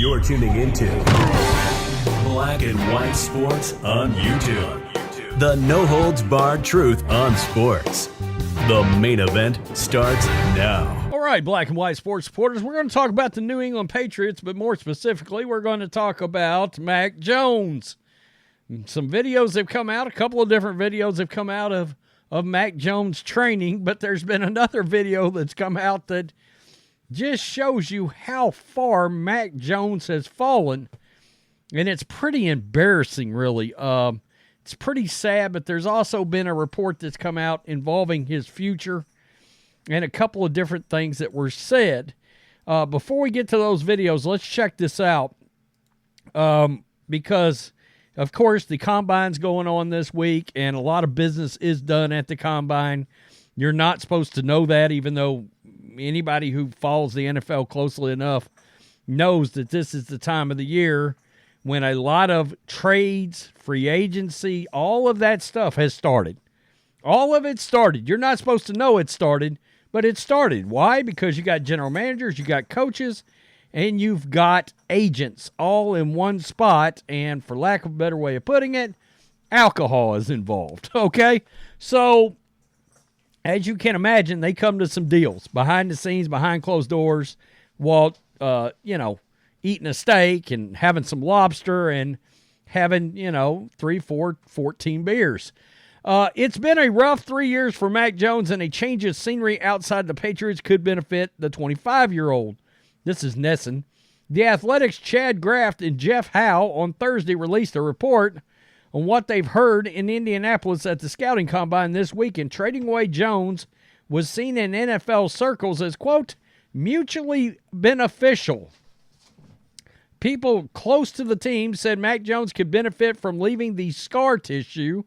You're tuning into Black and White Sports on YouTube. The no-holds-barred truth on sports. The main event starts now. All right, Black and White Sports supporters, we're going to talk about the New England Patriots, but more specifically, we're going to talk about Mac Jones. Some videos have come out, a couple of different videos have come out of Mac Jones training, but there's been another video that's come out that just shows you how far Mac Jones has fallen, and it's pretty embarrassing, really. It's pretty sad, but there's also been a report that's come out involving his future and a couple of different things that were said. Before we get to those videos, let's check this out, because, of course, the Combine's going on this week, and a lot of business is done at the Combine. You're not supposed to know that, even though anybody who follows the NFL closely enough knows that this is the time of the year when a lot of trades, free agency, all of that stuff has started. All of it started. You're not supposed to know it started, but it started. Why? Because you got general managers, you got coaches, and you've got agents all in one spot, and for lack of a better way of putting it, alcohol is involved, okay? So, as you can imagine, they come to some deals behind the scenes, behind closed doors, while, eating a steak and having some lobster and having, 3, 4, 14 beers. It's been a rough 3 years for Mac Jones, and a change of scenery outside the Patriots could benefit the 25-year-old. This is Nesson. The Athletics' Chad Graft and Jeff Howe on Thursday released a report on what they've heard in Indianapolis at the scouting combine this week, and trading away Jones was seen in NFL circles as, quote, mutually beneficial. People close to the team said Mac Jones could benefit from leaving the scar tissue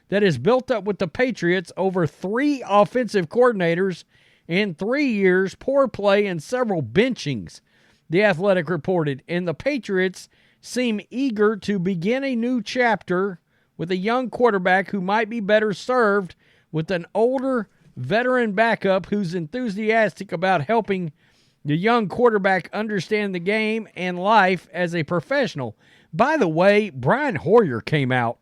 that is built up with the Patriots over 3 offensive coordinators in 3 years, poor play, and several benchings, The Athletic reported. And the Patriots seem eager to begin a new chapter with a young quarterback who might be better served with an older veteran backup who's enthusiastic about helping the young quarterback understand the game and life as a professional. By the way, Brian Hoyer came out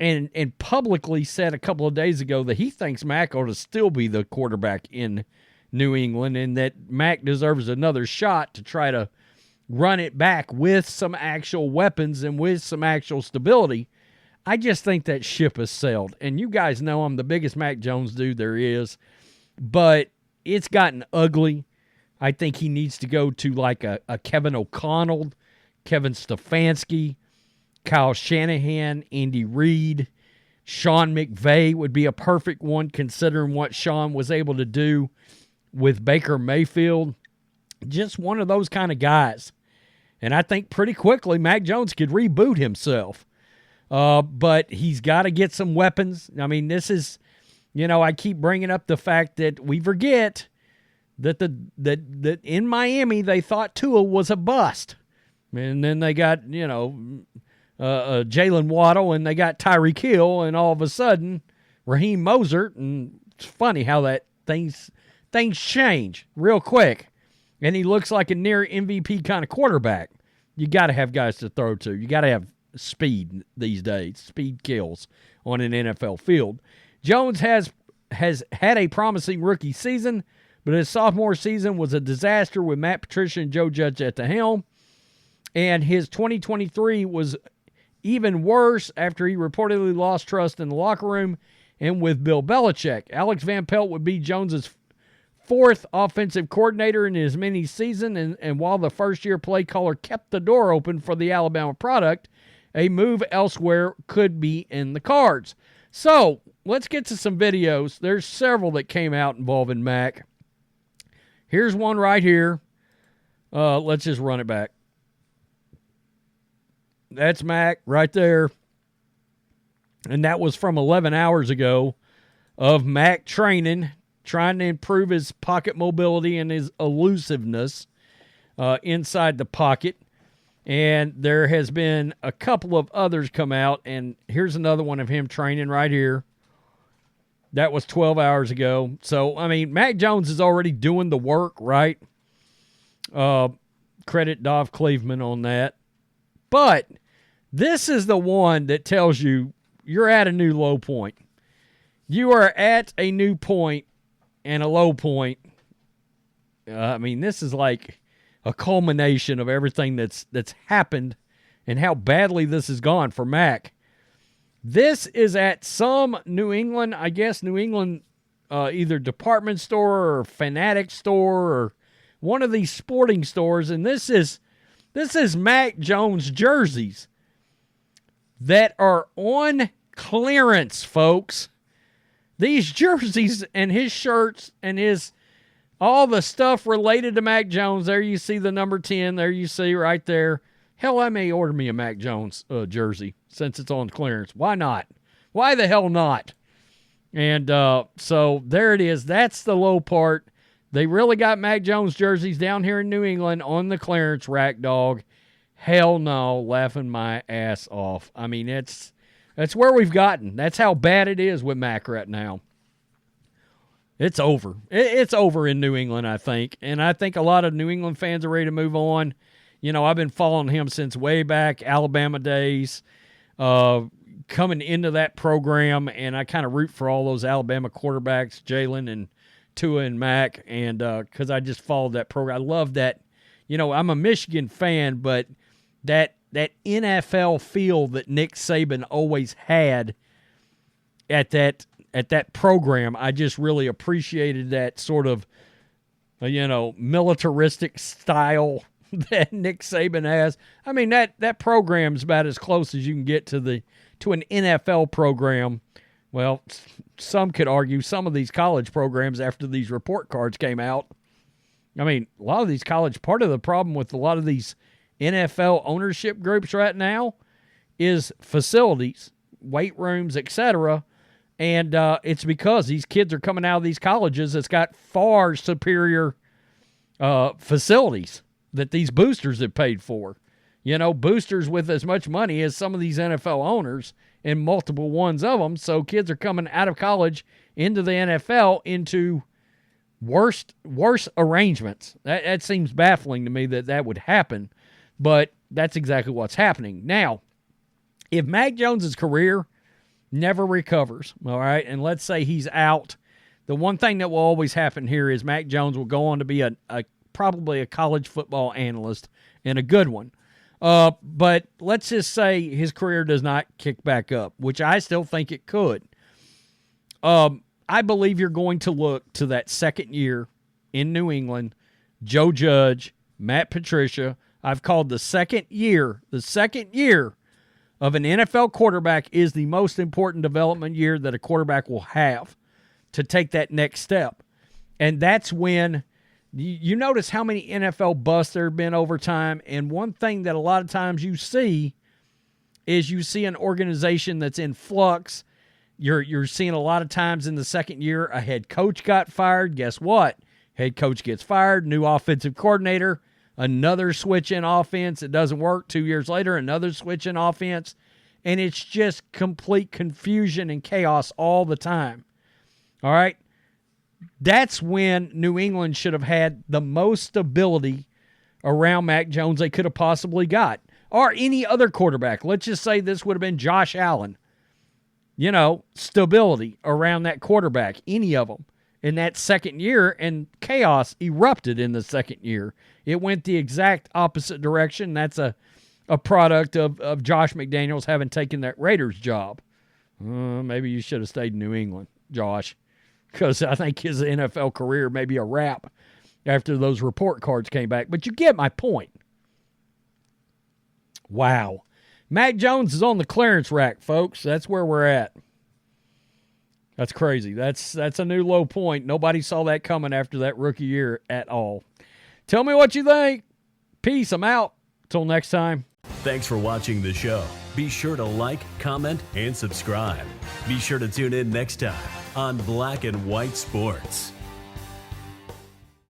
and publicly said a couple of days ago that he thinks Mac ought to still be the quarterback in New England and that Mac deserves another shot to try to run it back with some actual weapons and with some actual stability. I just think that ship has sailed. And you guys know I'm the biggest Mac Jones dude there is, but it's gotten ugly. I think he needs to go to like a Kevin O'Connell, Kevin Stefanski, Kyle Shanahan, Andy Reid, Sean McVay would be a perfect one considering what Sean was able to do with Baker Mayfield. Just one of those kind of guys. And I think pretty quickly Mac Jones could reboot himself. But he's got to get some weapons. I mean, this is, I keep bringing up the fact that we forget that that in Miami they thought Tua was a bust. And then they got, Jalen Waddle, and they got Tyreek Hill, and all of a sudden, Raheem Mostert, and it's funny how that things change real quick, and he looks like a near MVP kind of quarterback. You got to have guys to throw to. You got to have speed these days. Speed kills on an NFL field. Jones has had a promising rookie season, but his sophomore season was a disaster with Matt Patricia and Joe Judge at the helm, and his 2023 was even worse after he reportedly lost trust in the locker room and with Bill Belichick. Alex Van Pelt would be Jones's 4th offensive coordinator in his mini season, and while the first-year play caller kept the door open for the Alabama product, a move elsewhere could be in the cards. So, let's get to some videos. There's several that came out involving Mac. Here's one right here. Let's just run it back. That's Mac right there. And that was from 11 hours ago of Mac training, trying to improve his pocket mobility and his elusiveness inside the pocket. And there has been a couple of others come out, and here's another one of him training right here. That was 12 hours ago. So, I mean, Mac Jones is already doing the work, right? credit Dov Cleveland on that. But this is the one that tells you you're at a new low point. You are at a new point and a low point. This is like a culmination of everything that's happened and how badly this has gone for Mac. This is at some New England, either department store or Fanatic store or one of these sporting stores, and this is Mac Jones jerseys that are on clearance, folks. These jerseys and his shirts and all the stuff related to Mac Jones. There you see the number 10. There you see right there. Hell, I may order me a Mac Jones jersey since it's on clearance. Why not? Why the hell not? And so there it is. That's the low part. They really got Mac Jones jerseys down here in New England on the clearance rack, dog. Hell no, laughing my ass off. I mean, that's where we've gotten. That's how bad it is with Mac right now. It's over. It's over in New England, I think. And I think a lot of New England fans are ready to move on. You know, I've been following him since way back, Alabama days, coming into that program, and I kind of root for all those Alabama quarterbacks, Jalen and Tua and Mac, and because I just followed that program. I love that. You know, I'm a Michigan fan, but that NFL feel that Nick Saban always had at that program, I just really appreciated that sort of, militaristic style that Nick Saban has. I mean, that program's about as close as you can get to an NFL program. Well, some could argue some of these college programs after these report cards came out. I mean, a lot of these part of the problem with a lot of these NFL ownership groups right now is facilities, weight rooms, etc. And it's because these kids are coming out of these colleges that's got far superior facilities that these boosters have paid for. You know, boosters with as much money as some of these NFL owners and multiple ones of them. So kids are coming out of college into the NFL into worse arrangements. That seems baffling to me that would happen, but that's exactly what's happening. Now, if Mac Jones's career never recovers, all right, and let's say he's out, the one thing that will always happen here is Mac Jones will go on to be probably a college football analyst and a good one. But let's just say his career does not kick back up, which I still think it could. I believe you're going to look to that second year in New England, Joe Judge, Matt Patricia. I've called the second year of an NFL quarterback is the most important development year that a quarterback will have to take that next step. And that's when you notice how many NFL busts there have been over time. And one thing that a lot of times you see is you see an organization that's in flux. You're seeing a lot of times in the second year a head coach got fired. Guess what? Head coach gets fired, new offensive coordinator, another switch in offense. It doesn't work. 2 years later, another switch in offense. And it's just complete confusion and chaos all the time. All right? That's when New England should have had the most stability around Mac Jones they could have possibly got. Or any other quarterback. Let's just say this would have been Josh Allen. Stability around that quarterback, any of them, in that second year, and chaos erupted in the second year. It went the exact opposite direction. That's a product of Josh McDaniels having taken that Raiders job. Maybe you should have stayed in New England, Josh, because I think his NFL career may be a wrap after those report cards came back. But you get my point. Wow. Mac Jones is on the clearance rack, folks. That's where we're at. That's crazy. That's a new low point. Nobody saw that coming after that rookie year at all. Tell me what you think. Peace. I'm out. Till next time. Thanks for watching the show. Be sure to like, comment, and subscribe. Be sure to tune in next time on Black and White Sports.